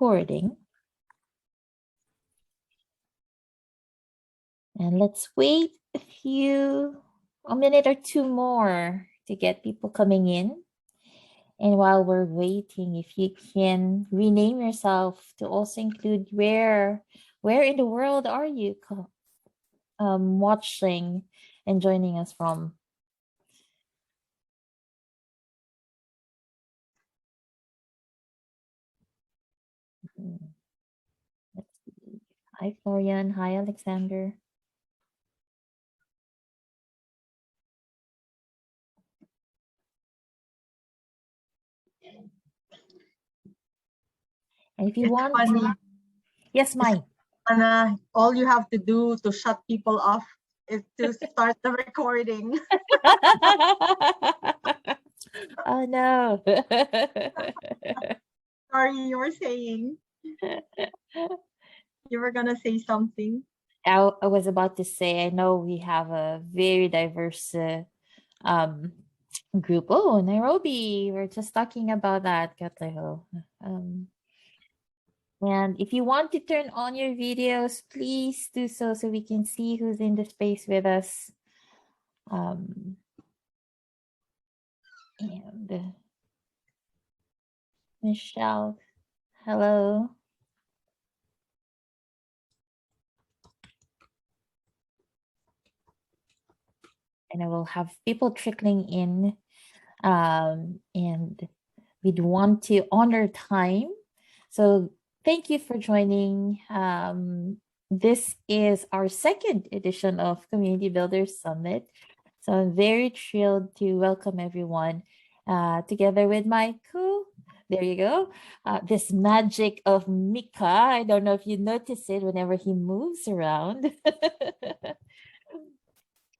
recording. And let's wait a minute or two more to get people coming in. And while we're waiting, if you can rename yourself to also include where in the world are you watching and joining us from? Let's see. Hi, Florian. Hi, Alexander. And if you want to... Yes, Mike. All you have to do to shut people off is to start the recording. Oh, no. Sorry, you were saying. You were going to say something. I was about to say, I know we have a very diverse group. Oh, Nairobi. We're just talking about that, Katleho. And if you want to turn on your videos, please do so we can see who's in the space with us. And Michelle, hello. And I will have people trickling in. And we'd want to honor time. So thank you for joining. This is our second edition of Community Builders Summit. So I'm very thrilled to welcome everyone together with my there you go. This magic of Miikka. I don't know if you notice it whenever he moves around.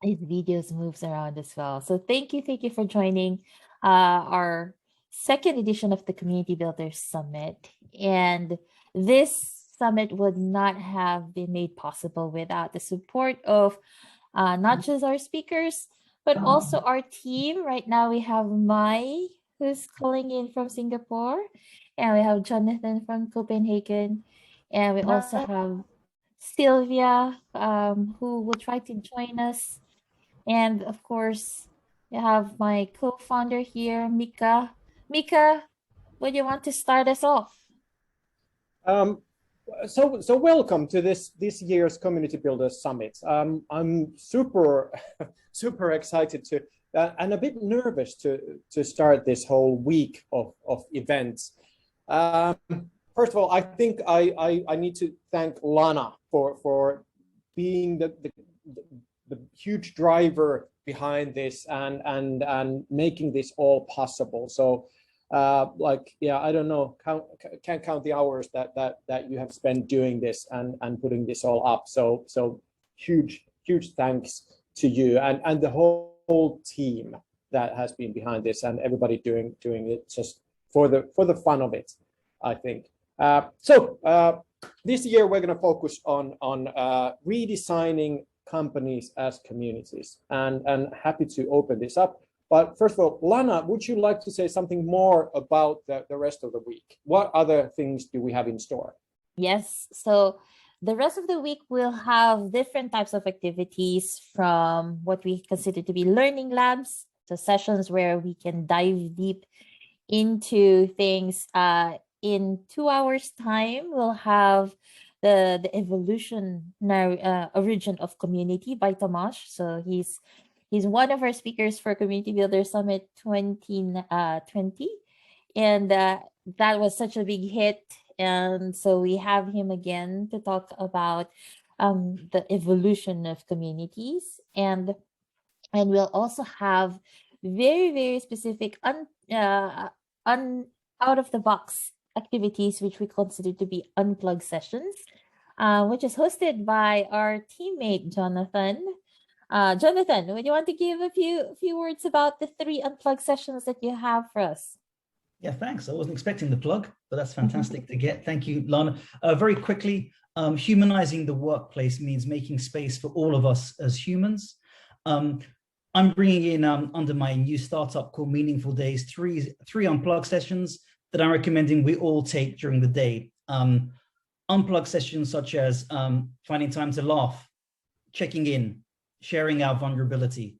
His videos moves around as well. So thank you for joining our second edition of the Community Builders Summit. And this summit would not have been made possible without the support of not just our speakers, but also our team. Right now we have Mai, who's calling in from Singapore, and we have Jonathan from Copenhagen, and we also have Sylvia, who will try to join us. And of course, you have my co-founder here, Miikka. Miikka, would you want to start us off? So welcome to this year's Community Builders Summit. I'm super excited to and a bit nervous to start this whole week of events. First of all, I think I need to thank Lana for being the huge driver behind this and making this all possible. So I don't know, can't count the hours that you have spent doing this and putting this all up. So huge thanks to you and the whole team that has been behind this, and everybody doing it just for the fun of it, I think. This year we're going to focus on redesigning companies as communities, and happy to open this up. But first of all, Lana, would you like to say something more about the rest of the week? What other things do we have in store? Yes, so the rest of the week we'll have different types of activities, from what we consider to be learning labs, to sessions where we can dive deep into things. In 2 hours time, we'll have the evolutionary origin of community by Tomasz. So he's one of our speakers for Community Builder Summit 2020, and that was such a big hit. And so we have him again to talk about the evolution of communities, and we'll also have very specific out of the box activities, which we consider to be unplugged sessions, which is hosted by our teammate Jonathan. Jonathan, would you want to give a few words about the 3 unplugged sessions that you have for us? Yeah, thanks. I wasn't expecting the plug, but that's fantastic to get. Thank you, Lana. Very quickly, humanizing the workplace means making space for all of us as humans. I'm bringing in, under my new startup called Meaningful Days, three unplugged sessions that I'm recommending we all take during the day. Unplug sessions such as finding time to laugh, checking in, sharing our vulnerability,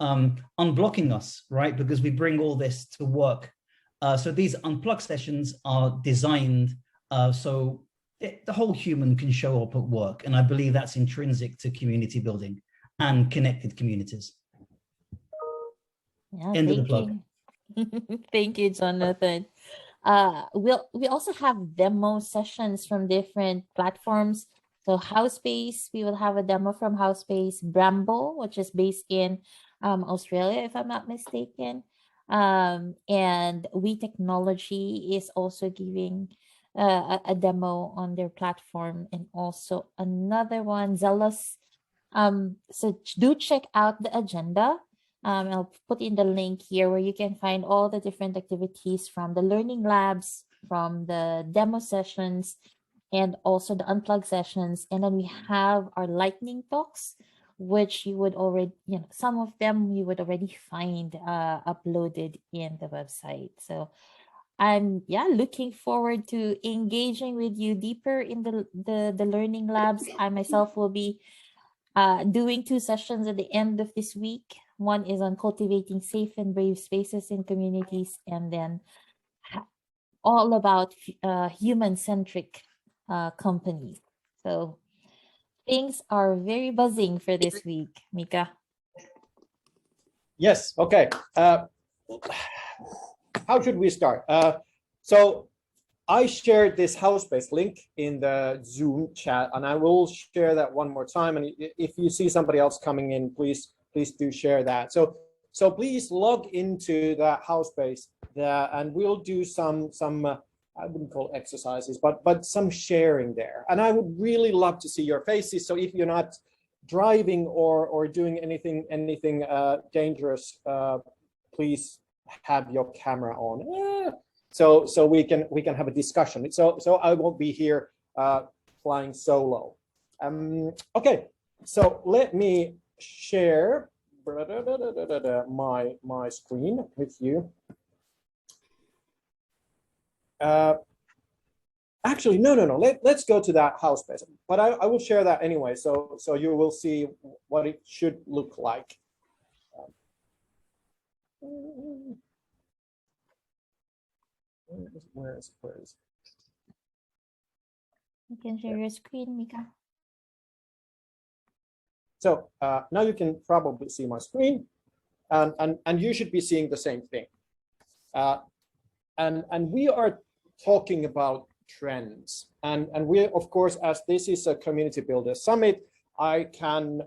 unblocking us, right? Because we bring all this to work. So these unplug sessions are designed so the whole human can show up at work. And I believe that's intrinsic to community building and connected communities. Yeah, End of the plug. Thank you, Jonathan. We also have demo sessions from different platforms. So Housepace, we will have a demo from Housepace, Bramble, which is based in Australia, if I'm not mistaken. And We Technology is also giving a demo on their platform, and also another one, Zealous. So do check out the agenda. I'll put in the link here where you can find all the different activities from the learning labs, from the demo sessions, and also the unplugged sessions. And then we have our lightning talks, which you would already, some of them you would already find uploaded in the website. So I'm looking forward to engaging with you deeper in the learning labs. I myself will be doing 2 sessions at the end of this week. One is on cultivating safe and brave spaces in communities, and then all about human-centric companies. So things are very buzzing for this week, Miikka. Yes. Okay. How should we start? So I shared this Housepace link in the Zoom chat, and I will share that one more time. And if you see somebody else coming in, please do share that. So please log into that Housepace, and we'll do some I wouldn't call exercises, but some sharing there. And I would really love to see your faces. So if you're not driving or doing anything dangerous, please have your camera on. So we can have a discussion. So I won't be here flying solo. Okay, so let me share my screen with you. Actually, no. Let's go to that Housepace. But I will share that anyway. So you will see what it should look like. Where is it? You can share your screen, Miikka. So now you can probably see my screen, and you should be seeing the same thing. And we are talking about trends, and we, of course, as this is a community builder summit, I can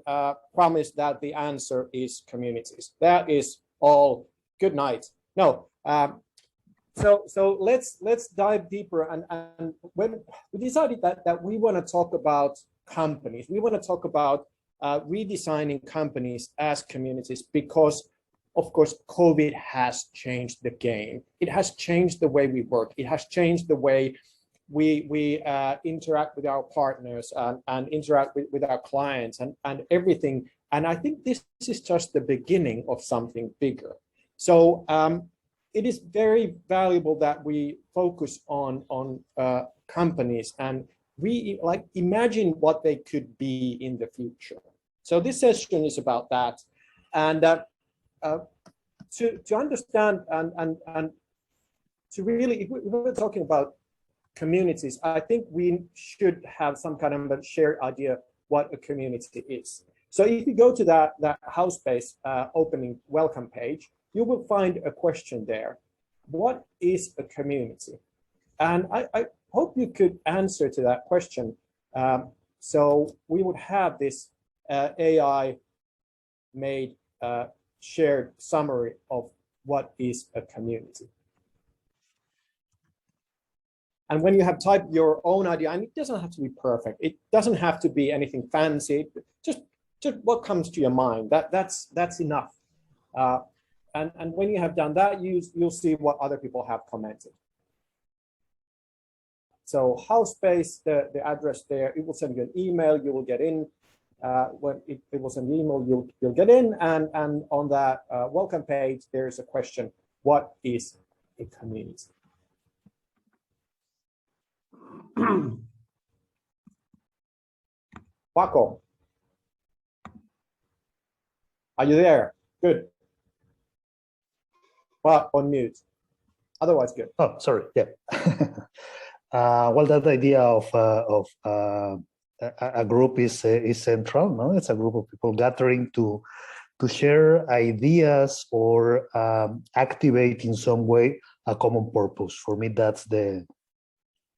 promise that the answer is communities. That is all. Good night. No. So let's dive deeper, and when we decided that we want to talk about companies, we want to talk about redesigning companies as communities, because of course COVID has changed the game. It has changed the way we work. It has changed the way we interact with our partners and interact with our clients and everything. And I think this is just the beginning of something bigger. So it is very valuable that we focus on companies and we imagine what they could be in the future. So this session is about that, and to understand and to really, if we're talking about communities, I think we should have some kind of a shared idea what a community is. So if you go to that Housepace opening welcome page, you will find a question there. What is a community? And I hope you could answer to that question. So we would have this AI made shared summary of what is a community. And when you have typed your own idea, and it doesn't have to be perfect, it doesn't have to be anything fancy, just what comes to your mind, that's enough. And when you have done that, you'll see what other people have commented. So Housepace, the address there, it will send you an email, you will get in. When it will send you an email, you'll get in, and on that welcome page, there is a question, what is a community? Paco, are you there? Good. Well, on mute. Otherwise, good. Oh, sorry. Yeah. Well, that idea of a group is central. No, it's a group of people gathering to share ideas or activate in some way a common purpose. For me, that's the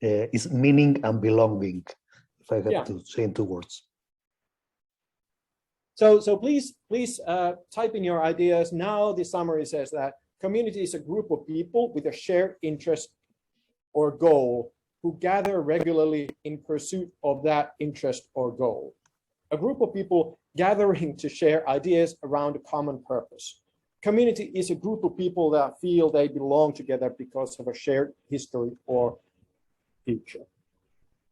is meaning and belonging. If I have to say in 2 words. So please type in your ideas. Now the summary says that community is a group of people with a shared interest or goal who gather regularly in pursuit of that interest or goal. A group of people gathering to share ideas around a common purpose. Community is a group of people that feel they belong together because of a shared history or future.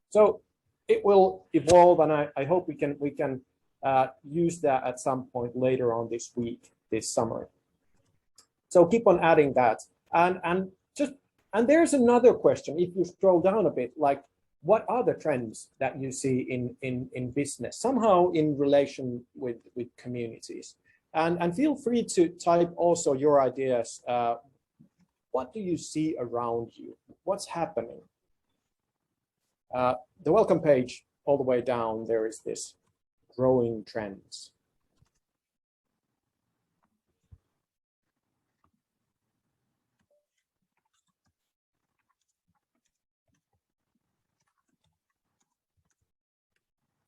So it will evolve, and I hope we can use that at some point later on this week, this summer. So keep on adding that. And there's another question. If you scroll down a bit, like what are the trends that you see in business, somehow in relation with communities? And feel free to type also your ideas. What do you see around you? What's happening? The welcome page all the way down, there is this growing trends.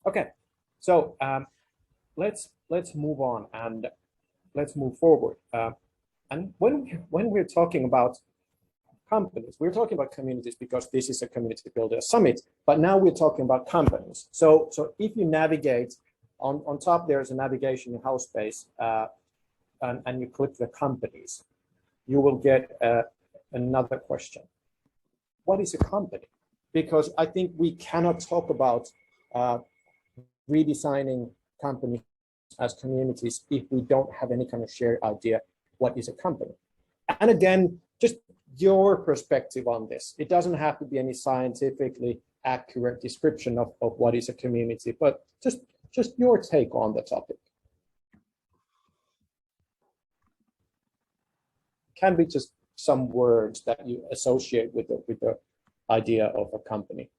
Okay, so let's move on and let's move forward. And when we're talking about companies, we're talking about communities because this is a community builder summit. But now we're talking about companies. So if you navigate on top, there's a navigation house space, and you click the companies, you will get another question. What is a company? Because I think we cannot talk about redesigning companies as communities if we don't have any kind of shared idea what is a company. And again, just your perspective on this. It doesn't have to be any scientifically accurate description of what is a community, but just your take on the topic. Can be just some words that you associate with the idea of a company.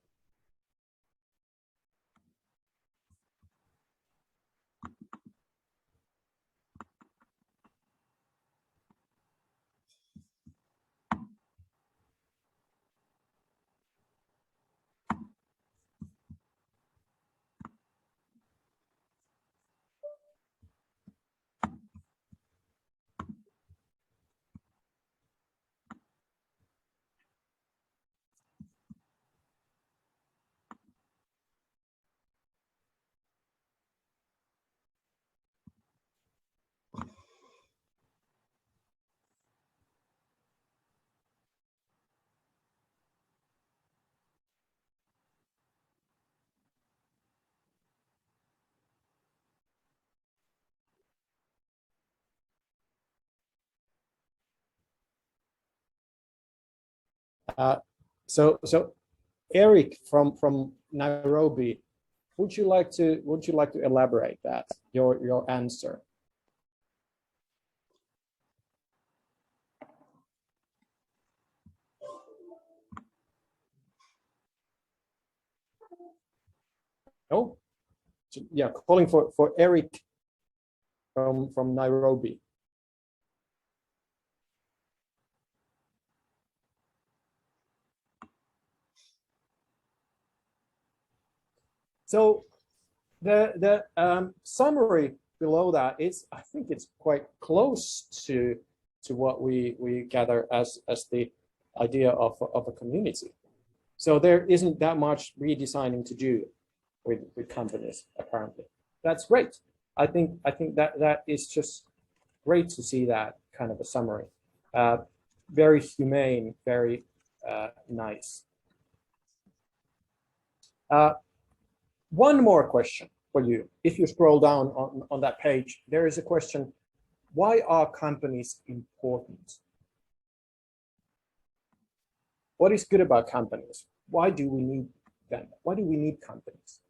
So Eric from Nairobi, would you like to elaborate that your answer? Oh, yeah, calling for Eric from Nairobi. So the summary below that is, I think it's quite close to what we gather as the idea of a community. So there isn't that much redesigning to do with companies, apparently. That's great. I think that is just great to see that kind of a summary. Very humane, very nice. One more question for you. If you scroll down on that page, there is a question: why are companies important? What is good about companies? Why do we need then? Why do we need companies?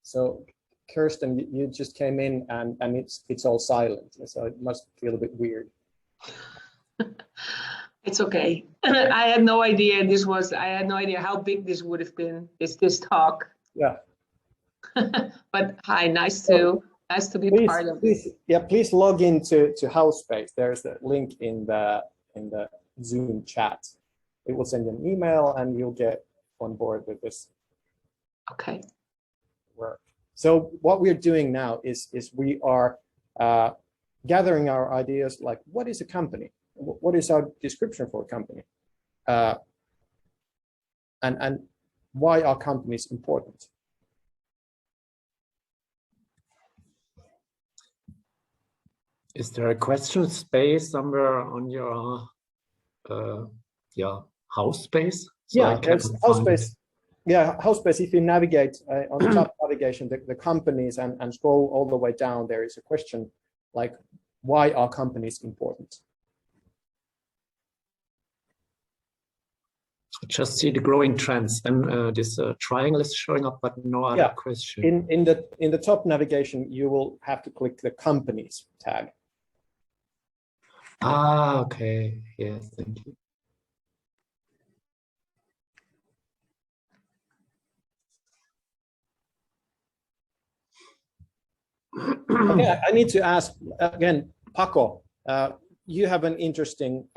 So Kirsten, you just came in and it's all silent. So it must feel a bit weird. It's okay. I had no idea I had no idea how big this would have been. It's this talk. Yeah. But hi, nice to be part of it. Please log into Housepace. There's a link in the Zoom chat. It will send you an email and you'll get on board with this. Okay. Work. So what we're doing now is we are gathering our ideas, like what is a company? What is our description for a company? And why are companies important? Is there a question space somewhere on your house space? So yeah, there's Housepace. Yeah, Housepace, if you navigate on the top navigation, the companies and scroll all the way down, there is a question like, why are companies important? Just see the growing trends. Then this triangle is showing up, but no other question. In the top navigation, you will have to click the companies tag. Ah, okay. Yes, thank you. Okay, I need to ask again, Paco, you have an interesting,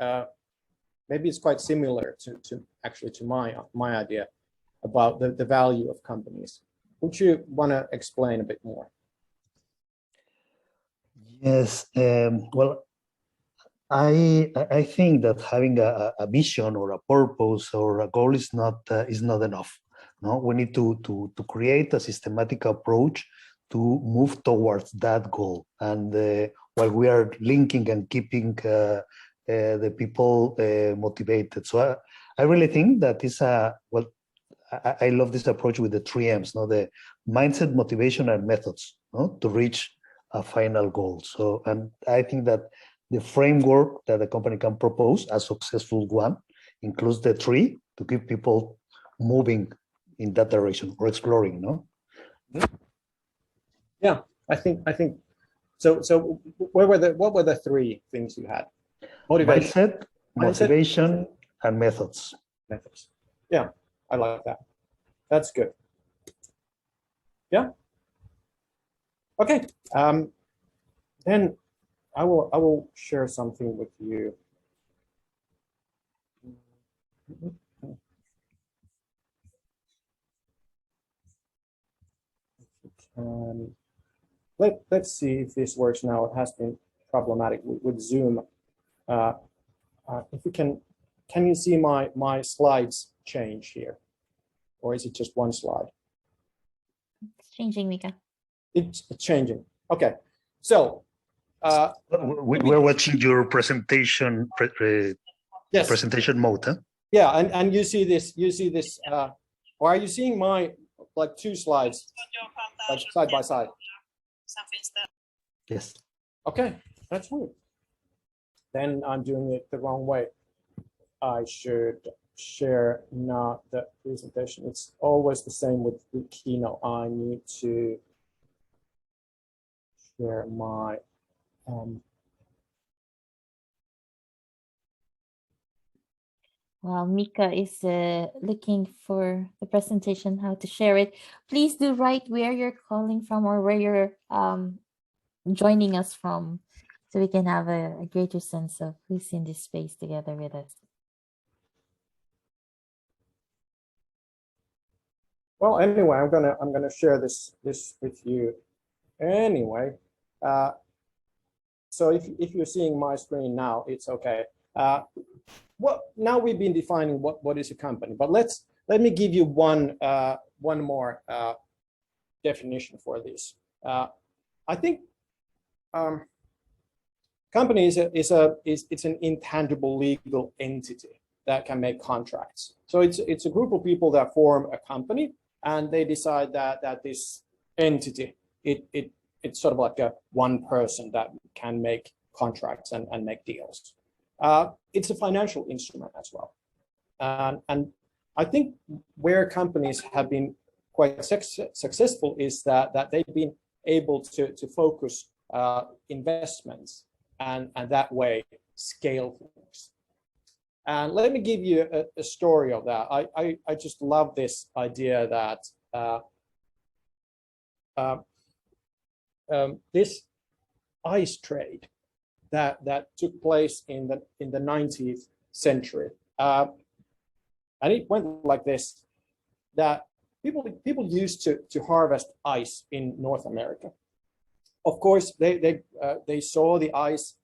maybe it's quite similar to my idea about the value of companies. Would you want to explain a bit more? Yes, well, I think that having a vision or a purpose or a goal is not enough. No, we need to create a systematic approach to move towards that goal. And while we are linking and keeping the people motivated, so I really think that is well, I love this approach with the 3 M's. No, the mindset, motivation, and methods. No, to reach a final goal. So, and I think that the framework that the company can propose, a successful one, includes the 3 to keep people moving in that direction or exploring, no? Yeah, I think so. So what were the 3 things you had? Motivation, Mindset, motivation, and methods. Methods. Yeah, I like that. That's good. Yeah. Okay. Then I will share something with you. Let's see if this works now. It has been problematic with Zoom. If you can you see my slides change here? Or is it just one slide? It's changing, Miikka. It's changing. Okay. So we're watching your presentation yes. Presentation mode, huh? Yeah, and you see this, or are you seeing my like 2 slides like side by side? Yes. Okay, that's weird. Then I'm doing it the wrong way. I should share not the presentation. It's always the same with the Keynote. I need to share my While Miikka is looking for the presentation, how to share it, please do write where you're calling from or where you're joining us from, so we can have a greater sense of who's in this space together with us. Well, anyway, I'm gonna share this with you anyway. So if you're seeing my screen now, it's okay. Now we've been defining what is a company, but let me give you one more definition for this. I think company is an intangible legal entity that can make contracts. So it's a group of people that form a company, and they decide that this entity it's sort of like a one person that can make contracts and make deals. It's a financial instrument as well. And I think where companies have been quite successful is that they've been able to focus investments and that way scale things. And let me give you a story of that. I just love this idea that this ice trade that took place in the 19th century, and it went like this: that people used to harvest ice in North America. Of course, they saw the ice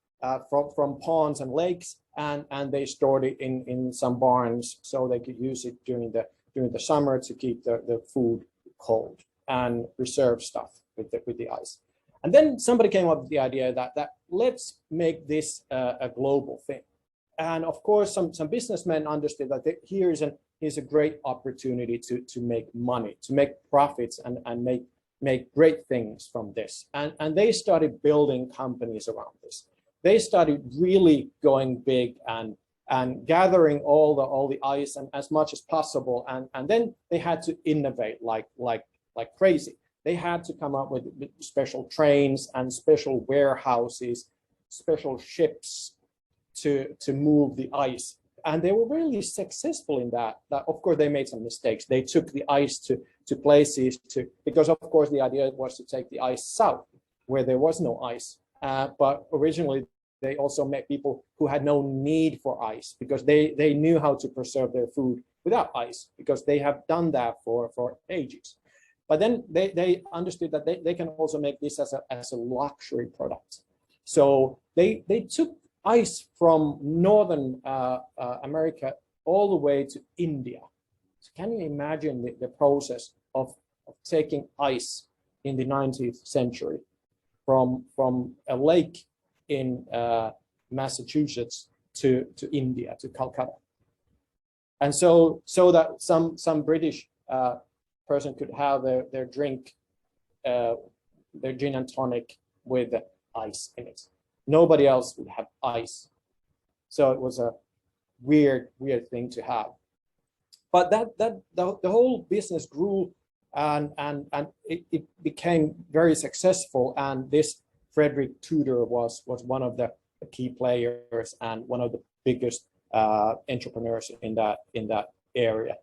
from ponds and lakes, and they stored it in some barns so they could use it during the summer to keep the food cold and reserve stuff with the ice. And then somebody came up with the idea that let's make this a global thing. And of course, some businessmen understood that here's a great opportunity to make money, to make profits, and make great things from this. And they started building companies around this. They started really going big and gathering all the ice and as much as possible. And then they had to innovate like crazy. They had to come up with special trains and special warehouses, special ships to move the ice. And they were really successful in that. Of course, they made some mistakes. They took the ice to places because of course the idea was to take the ice south where there was no ice. But originally they also met people who had no need for ice because they knew how to preserve their food without ice because they have done that for ages. But then they understood that they can also make this as a luxury product. So they took ice from Northern America all the way to India. So can you imagine the process of taking ice in the 19th century from a lake in Massachusetts to India, to Calcutta? And so that some British person could have their drink, their gin and tonic with ice in it. Nobody else would have ice. So it was a weird thing to have. But the whole business grew and it became very successful. And this Frederick Tudor was one of the key players and one of the biggest entrepreneurs in that area.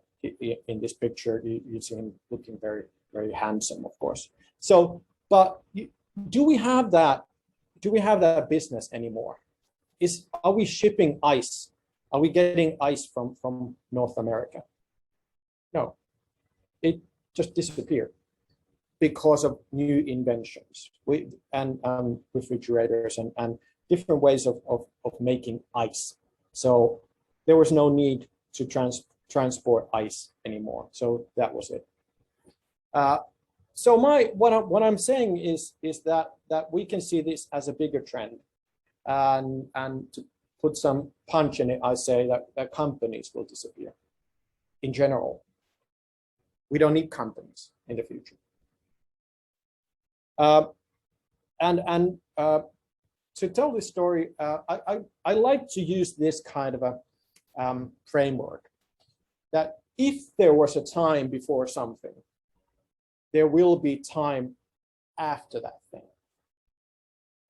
In this picture, you see him looking very, very handsome, of course. So, but do we have that business anymore? Are we shipping ice? Are we getting ice from North America? No, it just disappeared because of new inventions and refrigerators and different ways of making ice. So there was no need to transport ice anymore. So that was it. So what I'm saying is that we can see this as a bigger trend, and to put some punch in it, I say that companies will disappear in general. We don't need companies in the future. And to tell this story, I like to use this kind of a framework that if there was a time before something, there will be time after that thing.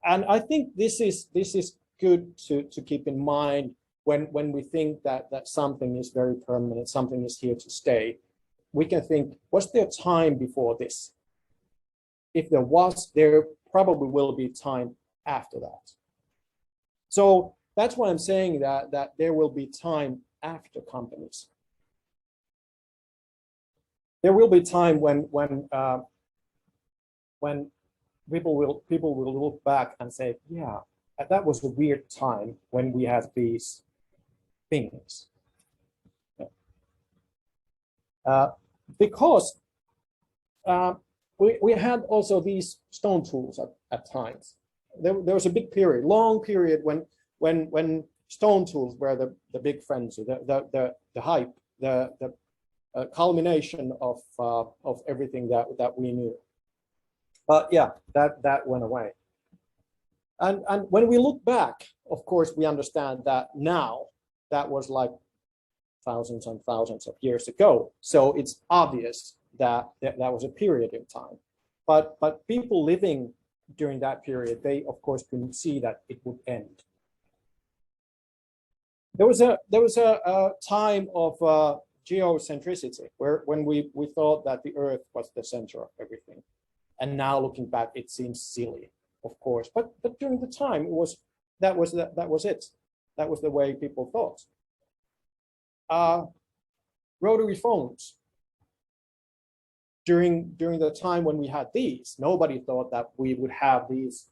And I think this is good to keep in mind when we think that something is very permanent, something is here to stay. We can think, was there time before this? If there was, there probably will be time after that. So that's why I'm saying that there will be time after companies. there will be time when people will look back and say, yeah, that was a weird time when we had these things. Because we had also these stone tools at times. There was a big period, long period when stone tools were the big frenzy, the hype, the culmination of everything that we knew. But yeah, that went away. And when we look back, of course, we understand that now that was like thousands and thousands of years ago. So it's obvious that was a period in time. But people living during that period, they of course couldn't see that it would end. There was a time of geocentricity when we thought that the Earth was the center of everything, and now looking back, it seems silly, of course. But during the time, that was it. That was the way people thought. Rotary phones. During the time when we had these, nobody thought that we would have these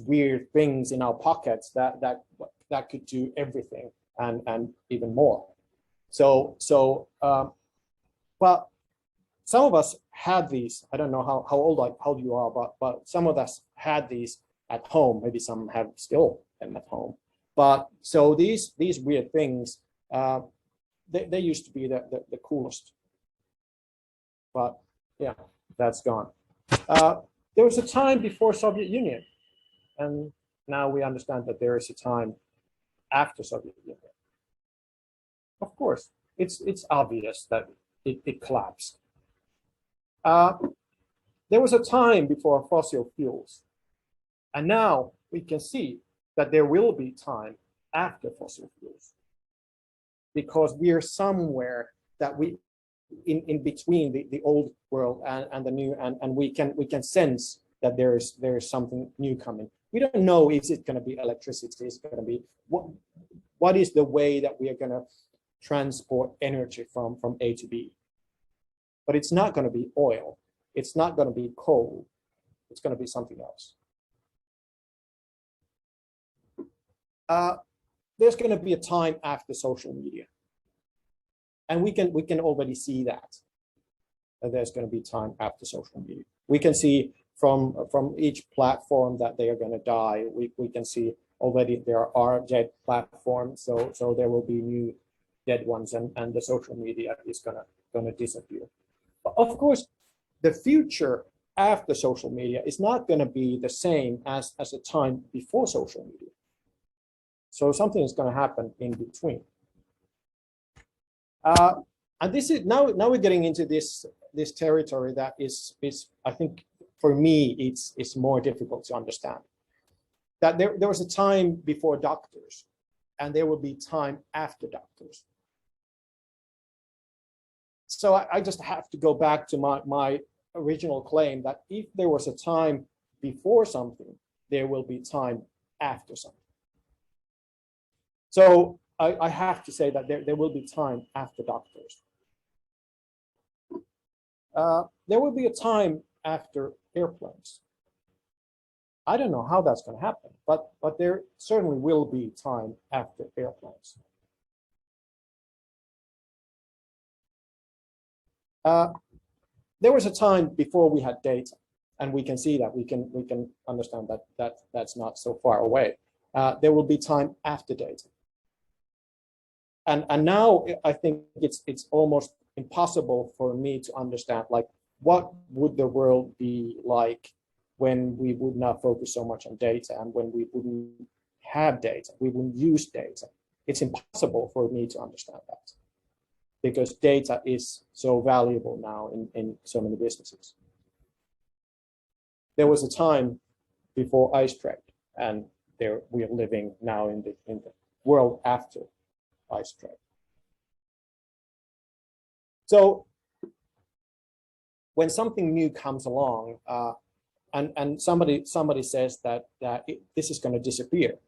weird things in our pockets that could do everything and even more. But some of us had these. I don't know how old you are, but some of us had these at home. Maybe some have still them at home. But so these weird things, they used to be the coolest. But yeah, that's gone. There was a time before Soviet Union, and now we understand that there is a time after Soviet Union. Of course, it's obvious that it collapsed. There was a time before fossil fuels, and now we can see that there will be time after fossil fuels, because we are somewhere that we in between the old world and the new, and we can sense that there is something new coming. We don't know, is it going to be electricity? Is it going to be what is the way that we are going to transport energy from A to B? But it's not going to be oil. It's not going to be coal. It's going to be something else. There's going to be a time after social media. And we can already see that there's going to be time after social media. We can see from each platform that they are going to die. We can see already there are dead platforms, so there will be new dead ones, and the social media is going to disappear. But of course, the future after social media is not going to be the same as the time before social media. So something is going to happen in between. And this is now we're getting into this territory that is I think for me it's more difficult to understand. That there was a time before doctors, and there will be time after doctors. So I just have to go back to my original claim that if there was a time before something, there will be time after something. So I have to say that there will be time after doctors. There will be a time after airplanes. I don't know how that's going to happen, but there certainly will be time after airplanes. There was a time before we had data, and we can see that we can understand that that's not so far away. There will be time after data. And now I think it's almost impossible for me to understand, like, what would the world be like when we would not focus so much on data, and when we wouldn't have data, we wouldn't use data. It's impossible for me to understand that, because data is so valuable now in so many businesses. There was a time before ice trade, and we are living now in the world after ice trade. So when something new comes along, and somebody says that this is going to disappear,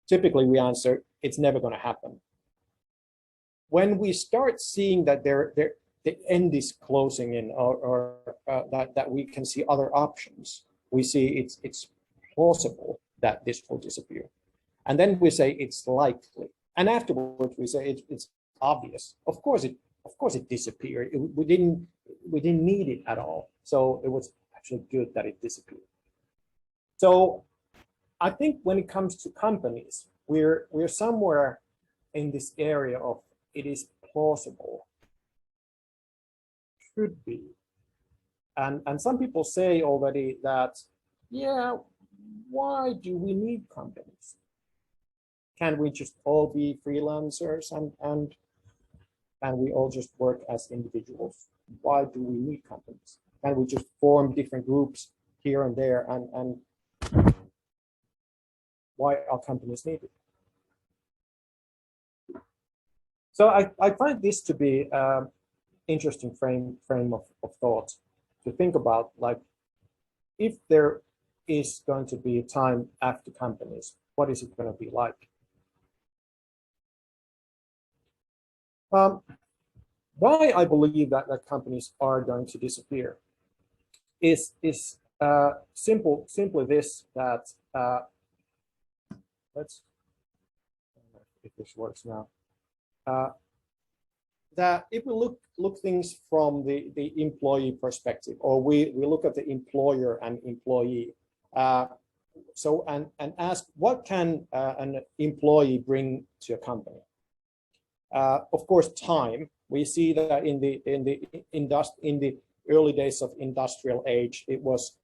typically we answer, it's never going to happen. when we start seeing that the end is closing in, or that we can see other options, we see it's plausible that this will disappear. And then we say it's likely. And afterwards we say it's obvious. Of course it disappeared. We didn't need it at all. So it was actually good that it disappeared. So I think when it comes to companies, we're somewhere in this area of it is plausible, should be. And some people say already that, yeah, why do we need companies? Can we just all be freelancers and we all just work as individuals? Why do we need companies? Can we just form different groups here and there, and why are companies needed? So I find this to be interesting frame of thought to think about, like, if there is going to be a time after companies, what is it going to be like? Why I believe that companies are going to disappear is simply this, that let's, I don't know if this works now. That if we look things from the employee perspective, or we look at the employer and employee, so and ask, what can an employee bring to a company? Of course, time. We see that in the early days of industrial age, it was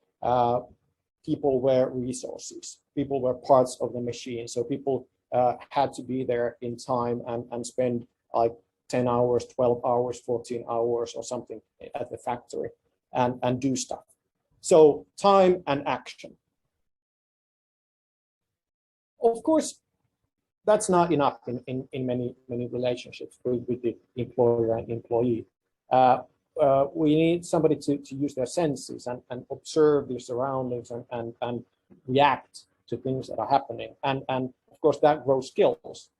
people were resources. People were parts of the machine. So people had to be there in time and spend like 10 hours, 12 hours, 14 hours or something at the factory and do stuff. So time and action. Of course, that's not enough in many relationships with the employer and employee. We need somebody to use their senses and observe their surroundings and react to things that are happening. And of course, that grows skills.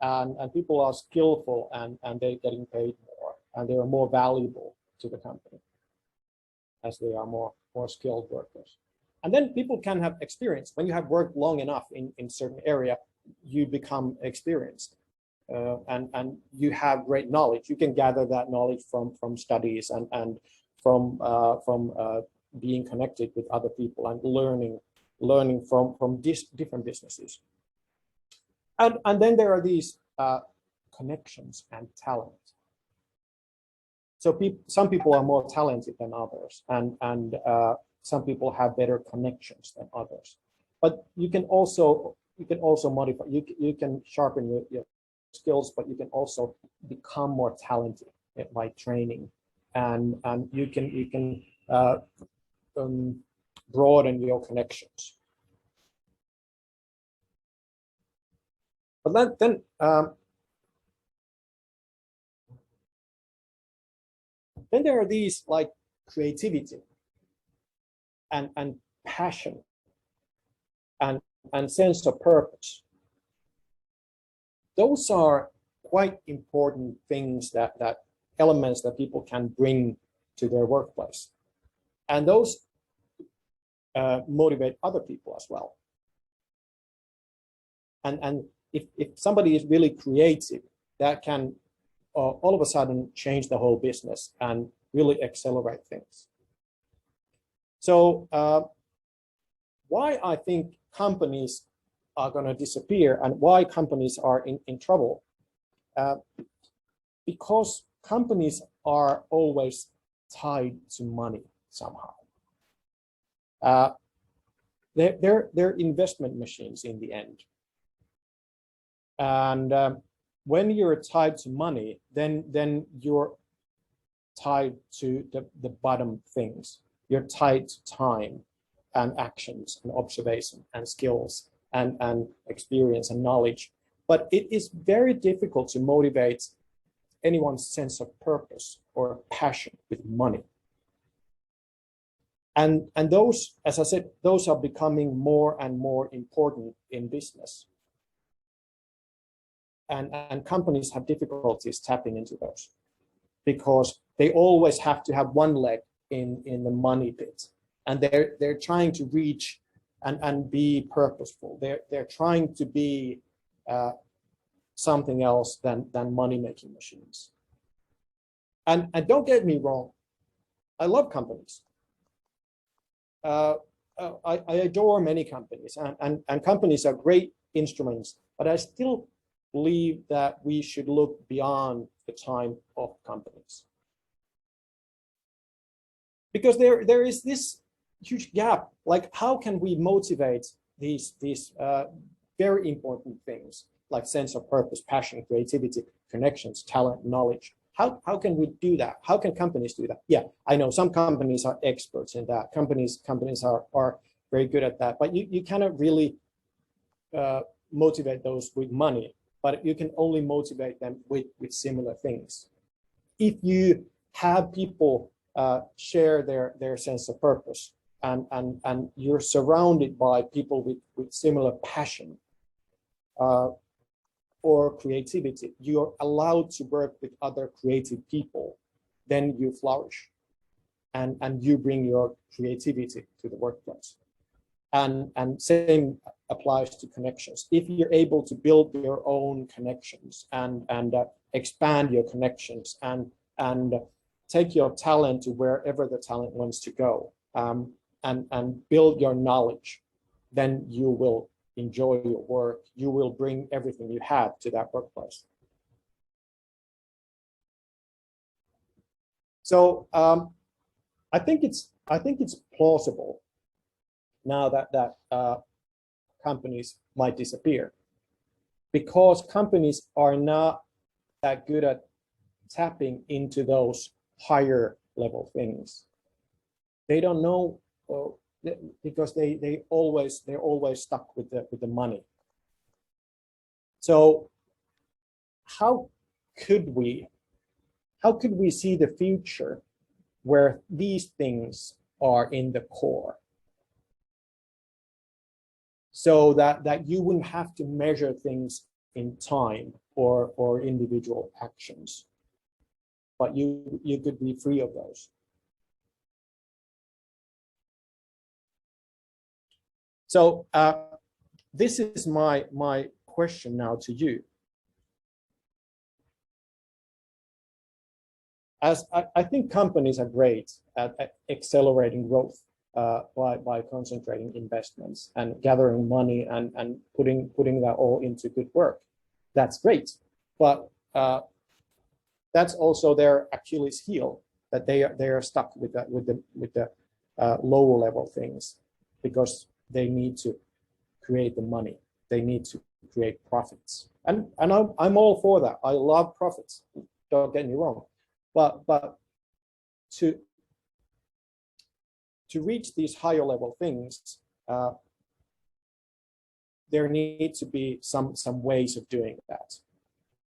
And people are skillful and they're getting paid more, and they are more valuable to the company as they are more skilled workers. And then people can have experience. When you have worked long enough in certain area, you become experienced, and you have great knowledge. You can gather that knowledge from studies and from being connected with other people and learning from different businesses. And then there are these connections and talent. So some people are more talented than others, and some people have better connections than others. But you can also modify. You can sharpen your skills, but you can also become more talented by training, and you can broaden your connections. But then there are these like creativity and passion and sense of purpose. Those are quite important things, that elements that people can bring to their workplace, and those motivate other people as well. And if somebody is really creative, that can all of a sudden change the whole business and really accelerate things. So why I think companies are going to disappear and why companies are in trouble, because companies are always tied to money somehow. They're investment machines in the end. And when you're tied to money, then you're tied to the bottom things. You're tied to time and actions and observation and skills and experience and knowledge. But it is very difficult to motivate anyone's sense of purpose or passion with money. And those, as I said, those are becoming more and more important in business. and companies have difficulties tapping into those because they always have to have one leg in the money pit, and they're trying to reach and be purposeful. They're trying to be something else than money-making machines. And don't get me wrong, I love companies. I adore many companies, and companies are great instruments, but I still believe that we should look beyond the time of companies. Because there is this huge gap, like how can we motivate these very important things like sense of purpose, passion, creativity, connections, talent, knowledge. How can we do that? How can companies do that? Yeah, I know some companies are experts in that. Companies are very good at that, but you cannot really motivate those with money, but you can only motivate them with similar things. If you have people share their sense of purpose, and you're surrounded by people with similar passion or creativity, you're allowed to work with other creative people, then you flourish and you bring your creativity to the workplace. And same applies to connections. If you're able to build your own connections and expand your connections and take your talent to wherever the talent wants to go, and build your knowledge, then you will enjoy your work. You will bring everything you have to that workplace. So I think it's plausible now that companies might disappear, because companies are not that good at tapping into those higher level things. They don't know, because they're always stuck with the money. So how could we see the future where these things are in the core, so that you wouldn't have to measure things in time or individual actions, but you could be free of those? So this is my question now to you. As I think companies are great at accelerating growth by concentrating investments and gathering money and putting that all into good work. That's great, but that's also their Achilles heel, that they are stuck with the lower level things, because they need to create the money. They need to create profits, and I'm all for that. I love profits. Don't get me wrong, but to reach these higher level things, there need to be some ways of doing that.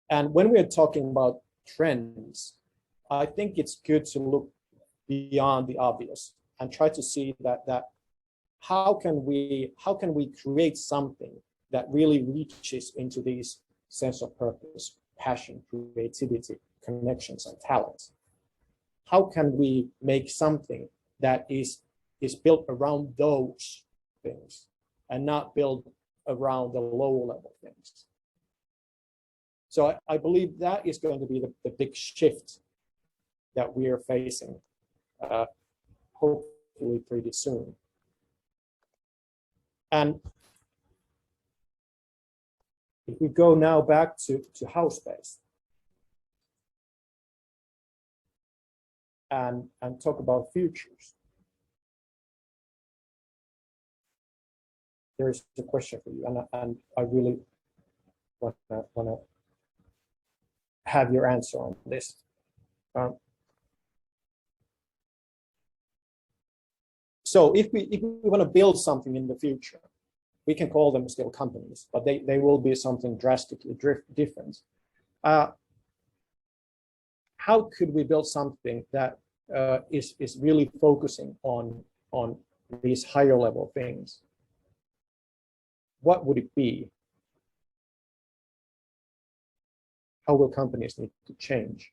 And when we're talking about trends, I think it's good to look beyond the obvious and try to see that how can we create something that really reaches into these sense of purpose, passion, creativity, connections, and talents. How can we make something that is built around those things and not built around the lower level things? So I believe that is going to be the big shift that we are facing, hopefully pretty soon. And if we go now back to house space and talk about futures, there is a question for you, and I really want to have your answer on this. So if we want to build something in the future, we can call them still companies, but they will be something drastically different. How could we build something that is really focusing on these higher level things? What would it be? how will companies need to change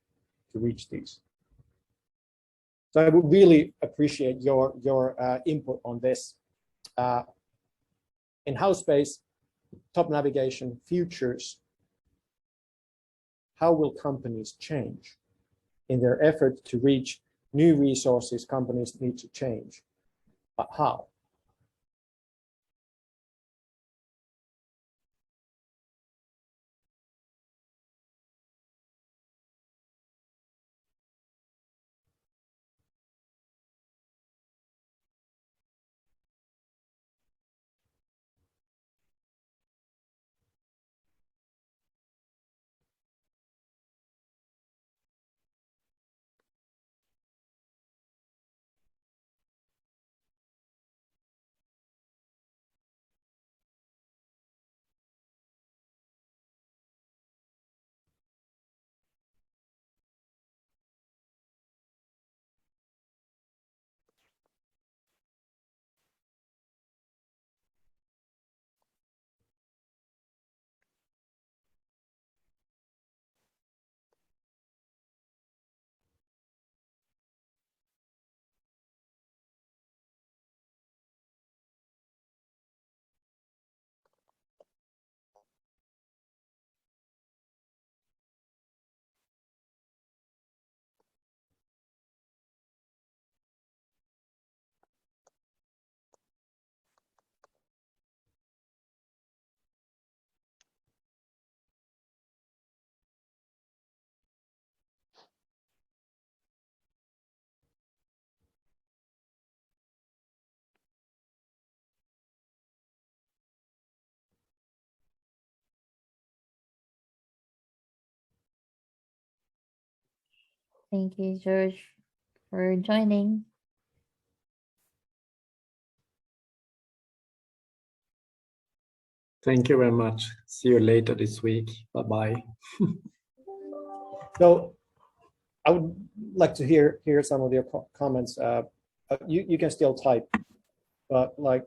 to reach these? So I would really appreciate your input on this. In-house space, top navigation, futures. How will companies change? In their effort to reach new resources, companies need to change. But how? Thank you, George, for joining. Thank you very much. See you later this week. Bye-bye. So I would like to hear some of your comments. You can still type, but like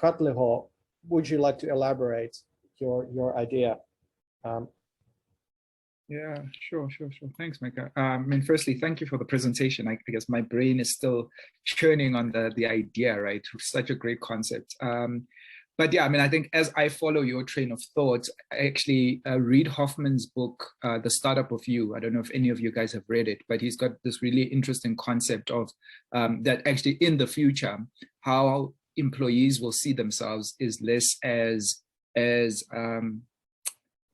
Katleho, would you like to elaborate your idea? Yeah, sure. Thanks, Miikka. I mean, firstly, thank you for the presentation. I guess my brain is still churning on the idea, right? Such a great concept. But yeah, I mean, I think as I follow your train of thought, I actually read Hoffman's book, The Startup of You. I don't know if any of you guys have read it, but he's got this really interesting concept of that actually in the future, how employees will see themselves is less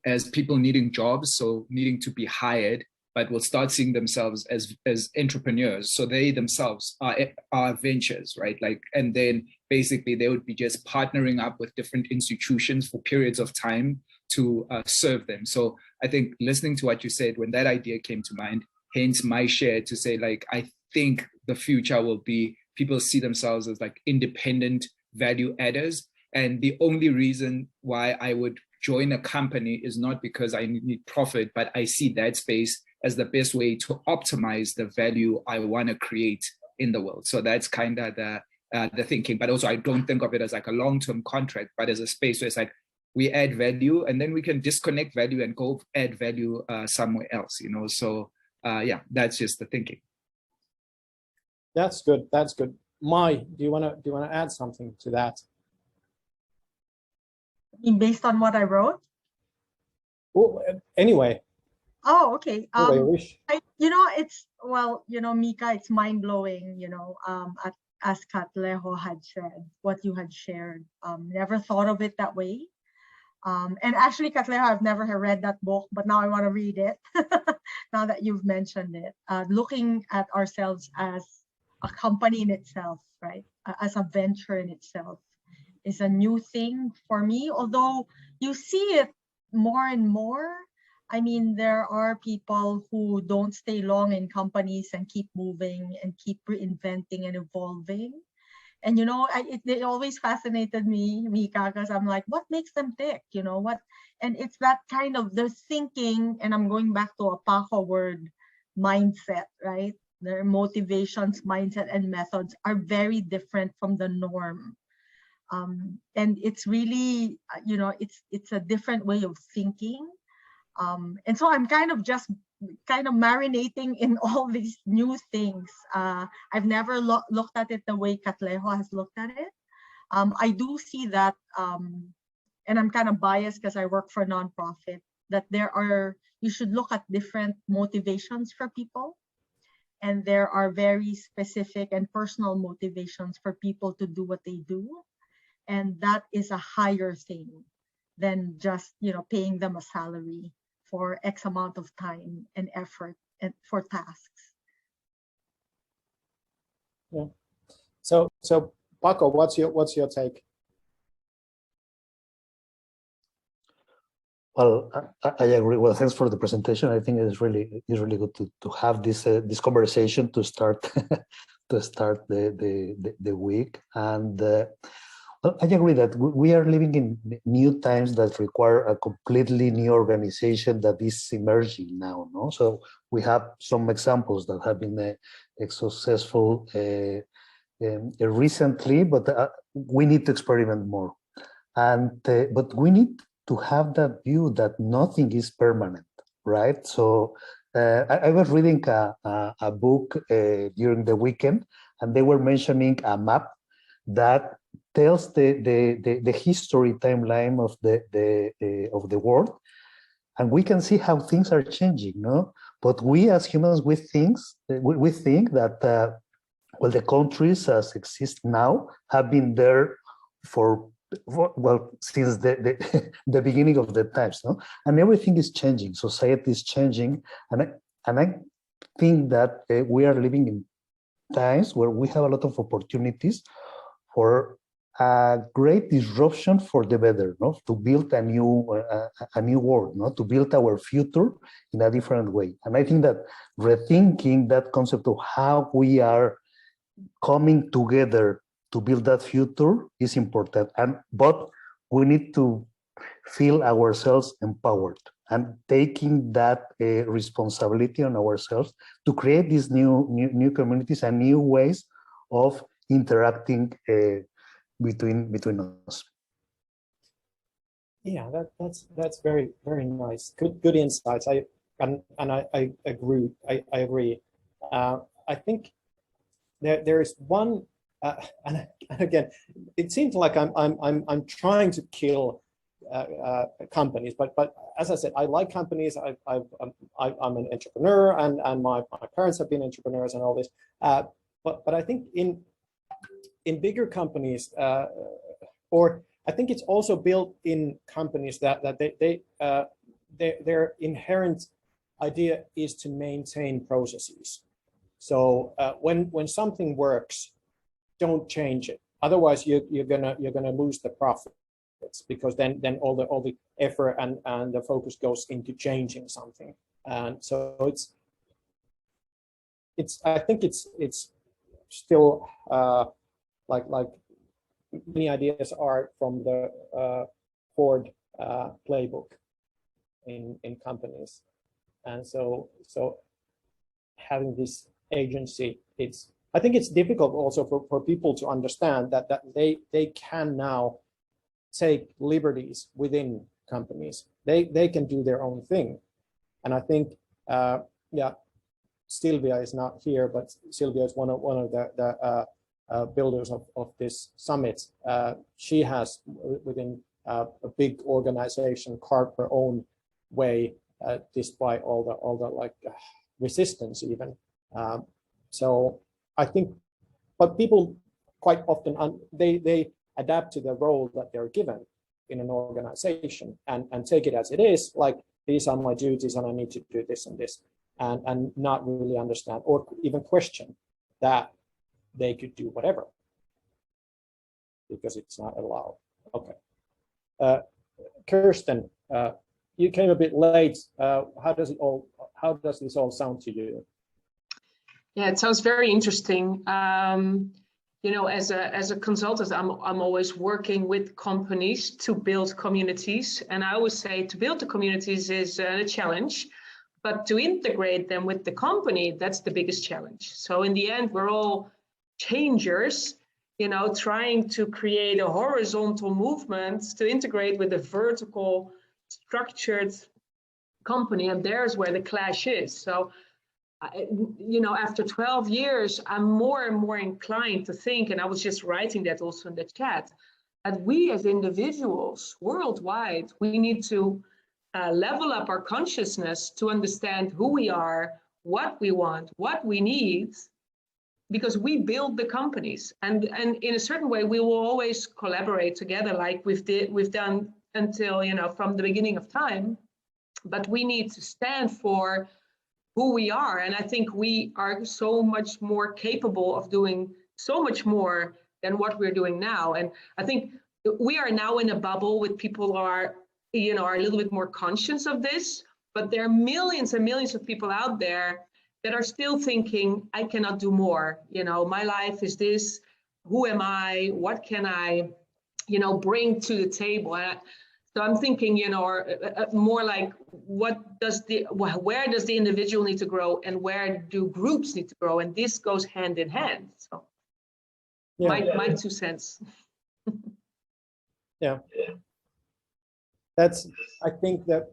as people needing jobs, so needing to be hired, but will start seeing themselves as entrepreneurs. So they themselves are ventures, right? Like, and then basically they would be just partnering up with different institutions for periods of time to serve them. So I think listening to what you said, when that idea came to mind, hence my share to say, like, I think the future will be people see themselves as like independent value adders. And the only reason why I would join a company is not because I need profit, but I see that space as the best way to optimize the value I want to create in the world. So that's kind of the thinking. But also I don't think of it as like a long-term contract, but as a space where it's like we add value and then we can disconnect value and go add value somewhere else, you know. So yeah, that's just the thinking. That's good. That's good. Mai, do you want to add something to that? Based on what I wrote? Well, anyway. Oh, okay. Wish. Miikka, it's mind blowing, as Katleho had said, what you had shared. Never thought of it that way. And actually, Katleho, I've never read that book, but now I want to read it now that you've mentioned it. Looking at ourselves as a company in itself, right? As a venture in itself is a new thing for me, although you see it more and more. I mean, there are people who don't stay long in companies and keep moving and keep reinventing and evolving. And, it always fascinated me, Miikka, because I'm like, what makes them tick? And it's that kind of the thinking, and I'm going back to a Paco word, mindset, right? Their motivations, mindset, and methods are very different from the norm. And it's really, it's a different way of thinking. And so I'm kind of marinating in all these new things. I've never looked at it the way Katleho has looked at it. I do see that, and I'm kind of biased because I work for a nonprofit, that you should look at different motivations for people. And there are very specific and personal motivations for people to do what they do. And that is a higher thing than just, paying them a salary for X amount of time and effort and for tasks. Yeah. So Paco, what's your take? Well, I agree. Well, thanks for the presentation. I think it's really good to have this conversation to start the week. And well, I agree that we are living in new times that require a completely new organization that is emerging now. No, so we have some examples that have been successful recently, but we need to experiment more. And but we need to have that view that nothing is permanent, right? So I was reading a book during the weekend, and they were mentioning a map that tells the history timeline of the world, and we can see how things are changing, no? But we as humans, we think that well, the countries as exist now have been there since the beginning of the times, no? And everything is changing, society is changing, and I think that we are living in times where we have a lot of opportunities for a great disruption for the better, no? To build a new world, no? To build our future in a different way. And I think that rethinking that concept of how we are coming together to build that future is important, but we need to feel ourselves empowered and taking that responsibility on ourselves to create these new communities and new ways of interacting between us. Yeah, that's very, very nice. Good insights. I agree. I agree. I think there is one, and again, it seems like I'm trying to kill companies, but as I said, I like companies. I'm an entrepreneur, and my parents have been entrepreneurs and all this. But I think in bigger companies, or I think it's also built in companies that their inherent idea is to maintain processes. So when something works, don't change it. Otherwise, you're gonna lose the profits, because then all the effort and the focus goes into changing something. And so I think it's still like many ideas are from the Ford playbook in companies, and so having this agency, I think it's difficult also for people to understand that they can now take liberties within companies. They can do their own thing, and I think Sylvia is not here, but Sylvia is one of the builders of this summit. She has within a big organization carved her own way, despite all the resistance even. So I think, but people quite often they adapt to the role that they're given in an organization and take it as it is, like these are my duties and I need to do this and this, and not really understand or even question that they could do whatever because it's not allowed. Okay, Kirsten, you came a bit late. How does this all sound to you? Yeah, it sounds very interesting. You know, as a consultant, I'm always working with companies to build communities, and I always say to build the communities is a challenge, but to integrate them with the company, that's the biggest challenge. So in the end, we're all changers, you know, trying to create a horizontal movement to integrate with a vertical, structured company, and there's where the clash is. So, after 12 years, I'm more and more inclined to think, and I was just writing that also in the chat, that we as individuals worldwide, we need to level up our consciousness to understand who we are, what we want, what we need, because we build the companies, and in a certain way we will always collaborate together like we've done until from the beginning of time, but we need to stand for who we are. And I think we are so much more capable of doing so much more than what we're doing now. And I think we are now in a bubble with people who are a little bit more conscious of this, but there are millions and millions of people out there that are still thinking, I cannot do more. My life is this. Who am I? What can I, bring to the table? So I'm thinking, more like, where does the individual need to grow, and where do groups need to grow? And this goes hand in hand. So, my 2 cents. Yeah. I think that,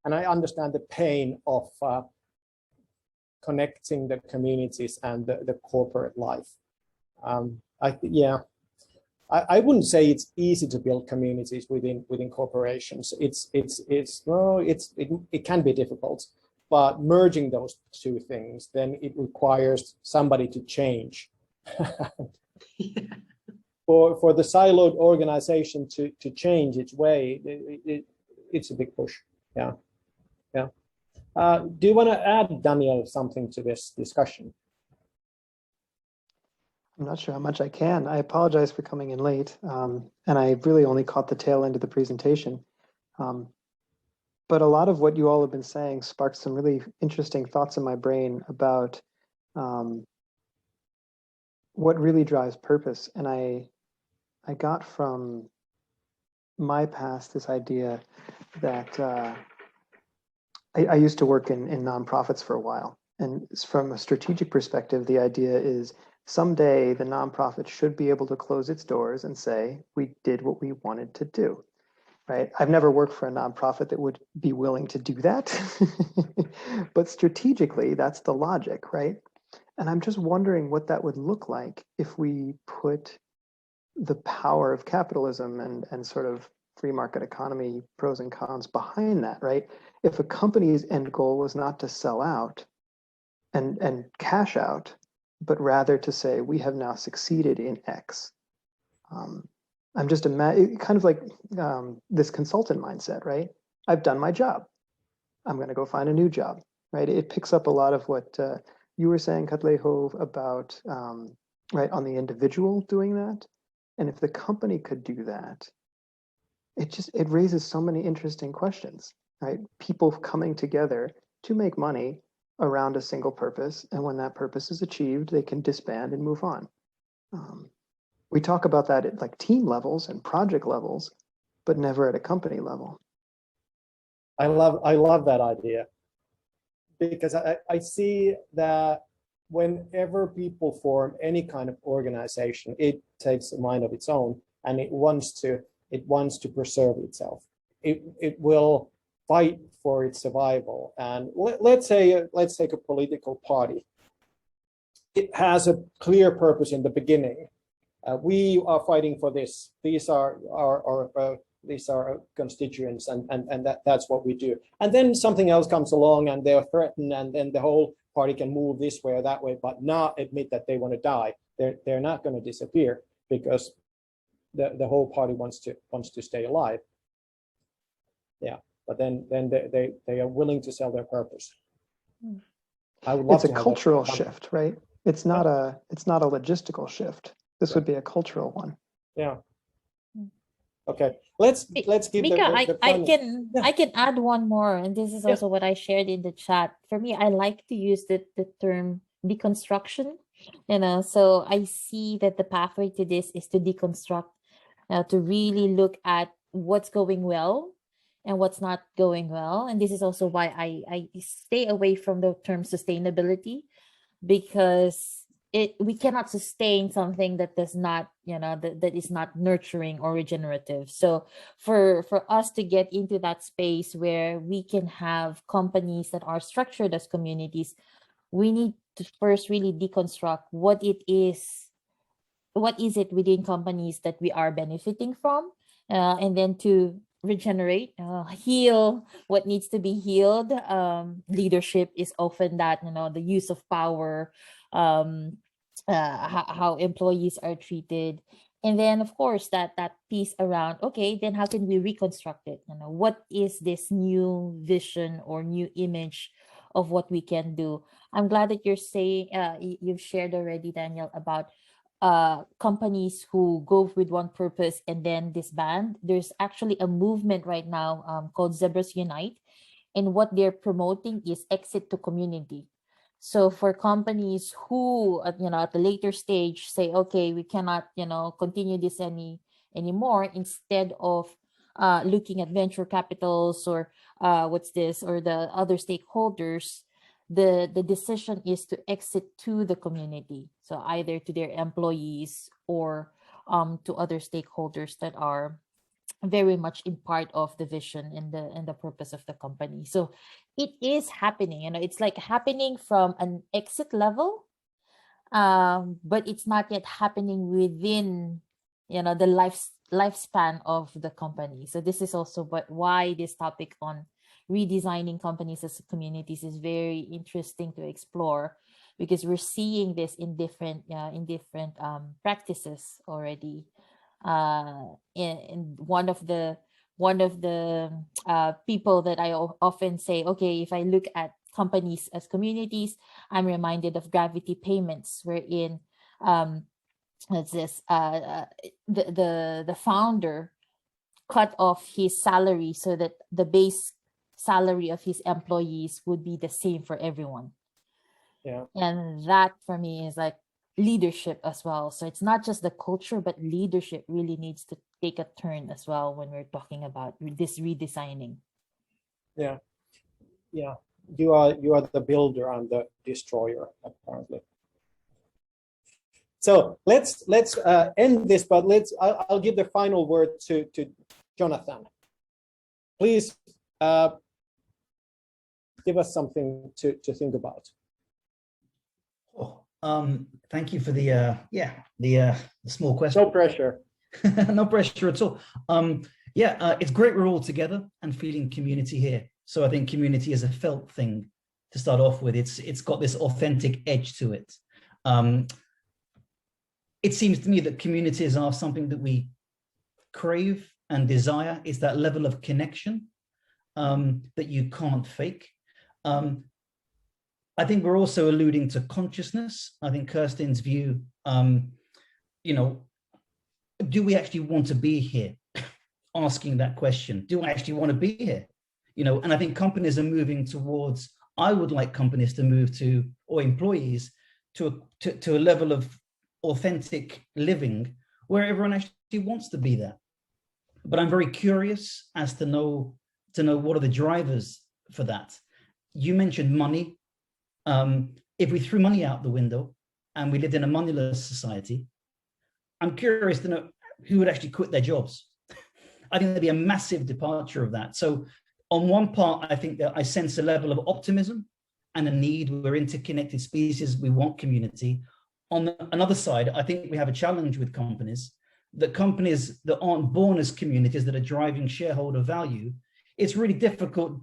and I understand the pain of connecting the communities and the corporate life. I wouldn't say it's easy to build communities within corporations. It can be difficult, but merging those two things, then it requires somebody to change. For the siloed organization to change its way, it's a big push. Yeah. Do you want to add, Daniel, something to this discussion? I'm not sure how much I can. I apologize for coming in late, and I really only caught the tail end of the presentation. But a lot of what you all have been saying sparked some really interesting thoughts in my brain about what really drives purpose. And I got from my past this idea that I used to work in nonprofits for a while. And from a strategic perspective, the idea is someday the nonprofit should be able to close its doors and say, we did what we wanted to do, right? I've never worked for a nonprofit that would be willing to do that. But strategically, that's the logic, right? And I'm just wondering what that would look like if we put the power of capitalism and sort of free market economy pros and cons behind that, right? If a company's end goal was not to sell out and cash out, but rather to say, we have now succeeded in X. I'm just kind of like this consultant mindset, right? I've done my job. I'm going to go find a new job, right? It picks up a lot of what you were saying, Katleho, about, right, on the individual doing that. And if the company could do that, it raises so many interesting questions, right? People coming together to make money around a single purpose, and when that purpose is achieved, they can disband and move on. We talk about that at like team levels and project levels, but never at a company level. I love that idea, because I see that whenever people form any kind of organization, it takes a mind of its own, and it wants to preserve itself. It will fight for its survival. And let's take a political party. It has a clear purpose in the beginning. We are fighting for this. These are our constituents, and that's what we do. And then something else comes along, and they're threatened, and then the whole party can move this way or that way, but not admit that they want to die. They're not going to disappear, because the whole party wants to stay alive. Yeah, but then they are willing to sell their purpose. I would love it's a cultural shift, right? It's not a logistical shift. This would be a cultural one. Yeah. Okay. Let's give Miikka, I can add one more, and this is also what I shared in the chat. For me, I like to use the term deconstruction. So I see that the pathway to this is to deconstruct, to really look at what's going well and what's not going well. And this is also why I stay away from the term sustainability, because we cannot sustain something that does not, that is not nurturing or regenerative. So for us to get into that space where we can have companies that are structured as communities, we need to first really deconstruct what it is within companies that we are benefiting from, and then to regenerate, heal what needs to be healed. Leadership is often that, the use of power, how employees are treated, and then of course that piece around, okay, then how can we reconstruct it? What is this new vision or new image of what we can do? I'm glad that you're saying, you've shared already, Daniel, about companies who go with one purpose and then disband. There's actually a movement right now, called Zebras Unite, and what they're promoting is exit to community. So for companies who, at the later stage say, okay, we cannot, continue this anymore, instead of looking at venture capitals or or the other stakeholders, the decision is to exit to the community. So either to their employees or to other stakeholders that are very much in part of the vision and the purpose of the company. So it is happening, it's like happening from an exit level, but it's not yet happening within, the lifespan of the company. So this is also why this topic on redesigning companies as communities is very interesting to explore, because we're seeing this in different practices already. In one of the people that I often say, okay, if I look at companies as communities, I'm reminded of Gravity Payments, wherein the founder cut off his salary so that the base salary of his employees would be the same for everyone. Yeah. And that for me is like leadership as well. So it's not just the culture, but leadership really needs to take a turn as well when we're talking about this redesigning. Yeah. You are the builder and the destroyer, apparently. So let's end this, but I'll give the final word to Jonathan. Please give us something to think about. Thank you for the small question. No pressure. No pressure at all. It's great we're all together and feeling community here. So I think community is a felt thing to start off with. It's got this authentic edge to it. It seems to me that communities are something that we crave and desire. It's that level of connection that you can't fake. I think we're also alluding to consciousness. I think Kirsten's view, do we actually want to be here? Asking that question, do I actually want to be here? And I think companies are moving towards, I would like companies to move to, or employees, to a level of authentic living where everyone actually wants to be there. But I'm very curious as to know what are the drivers for that. You mentioned money. If we threw money out the window and we lived in a moneyless society, I'm curious to know who would actually quit their jobs. I think there'd be a massive departure of that. So on one part, I think that I sense a level of optimism and a need. We're interconnected species. We want community. On another side, I think we have a challenge with companies that aren't born as communities that are driving shareholder value. It's really difficult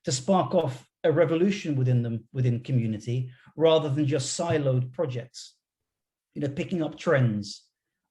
to spark off a revolution within community rather than just siloed projects, picking up trends.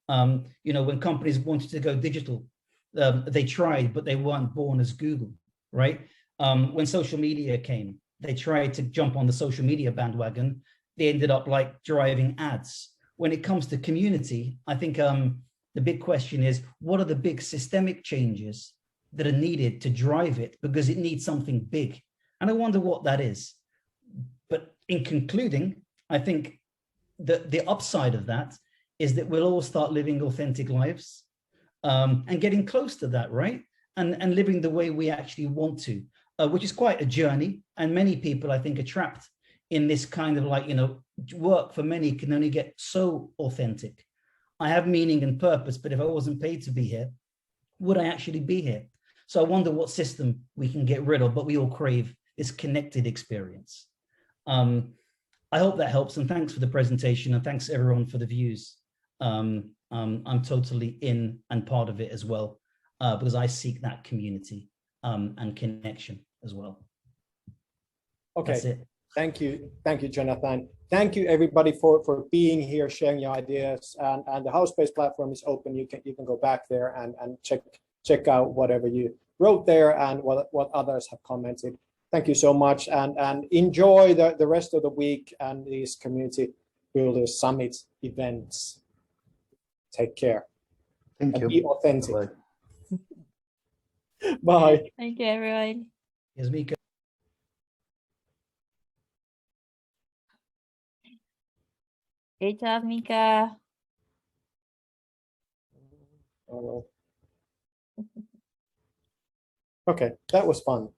When companies wanted to go digital, they tried, but they weren't born as Google, right? When social media came, they tried to jump on the social media bandwagon. They ended up like driving ads. When it comes to community, I think the big question is, what are the big systemic changes that are needed to drive it? Because it needs something big. And I wonder what that is. But in concluding, I think that the upside of that is that we'll all start living authentic lives and getting close to that, right? And living the way we actually want to, which is quite a journey. And many people, I think, are trapped in this kind of like, work for many can only get so authentic. I have meaning and purpose, but if I wasn't paid to be here, would I actually be here? So I wonder what system we can get rid of, but we all crave this connected experience. I hope that helps, and thanks for the presentation, and thanks everyone for the views. I'm totally in and part of it as well, because I seek that community and connection as well. Okay. That's it. Thank you, Jonathan. Thank you, everybody, for being here, sharing your ideas. And the HowSpace platform is open. You can go back there and check out whatever you wrote there and what others have commented. Thank you so much, and enjoy the rest of the week and these Community Builders Summit events. Take care. Thank you. Be authentic. Bye. Bye. Thank you, everyone. Here's Miikka. Great job, Miikka. Okay, that was fun.